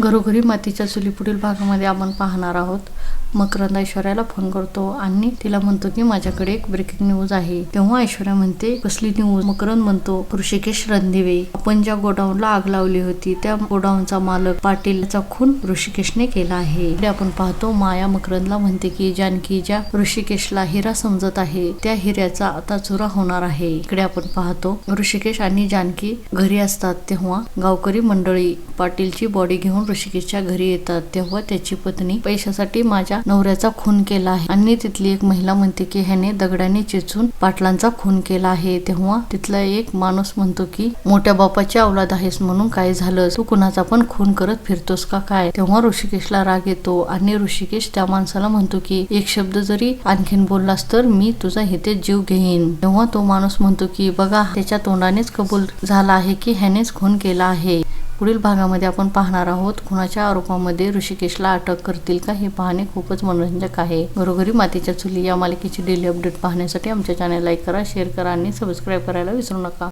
घरोघरी मातीच्या चुली पुढील भागामध्ये आपण पाहणार आहोत. मकरंद ऐश्वर्याला फोन करतो आणि तिला म्हणतो की माझ्याकडे एक ब्रेकिंग न्यूज आहे. तेव्हा ऐश्वर्या म्हणते कसली न्यूज? मकरंद म्हणतो ऋषिकेश रणदिवे, आपण ज्या गोडाऊनला आग लावली होती त्या गोडाऊनचा मालक पाटीलचा खून ऋषिकेशने केला आहे. इकडे आपण पाहतो माया मकरंदला म्हणते की जानकी ज्या ऋषिकेशला हिरा समजत आहे त्या हिऱ्याचा आता चुरा होणार आहे. इकडे आपण पाहतो ऋषिकेश आणि जानकी घरी असतात तेव्हा गावकरी मंडळी पाटीलची बॉडी घेऊन ऋषिकेशच्या घरी येतात. तेव्हा त्याची पत्नी पैशासाठी माझ्या नवऱ्याचा खून केला आहे आणि तिथली एक महिला म्हणते की ह्याने दगडाने चिचून पाटलांचा खून केला आहे. तेव्हा तिथला एक माणूस म्हणतो की मोठ्या बापाची औलाद आहेस म्हणून काय झालं, तू कुणाचा पण खून करत फिरतोस का काय? तेव्हा ऋषिकेशला राग येतो आणि ऋषिकेश त्या माणसाला म्हणतो की एक शब्द जरी आणखीन बोललास तर मी तुझा इथे जीव घेईन. तेव्हा तो माणूस म्हणतो की बघा त्याच्या तोंडानेच कबूल झाला आहे की ह्यानेच खून केला आहे. पुढील भागामध्ये आपण पाहणार आहोत खुनाच्या आरोपामध्ये ऋषिकेशला अटक करतील का, हे पाहणे खूपच मनोरंजक आहे. घरोघरी मातीच्या चुली या मालिकेची डेली अपडेट पाहण्यासाठी आमच्या चॅनल लाईक करा, शेअर करा आणि सबस्क्राईब करायला विसरू नका.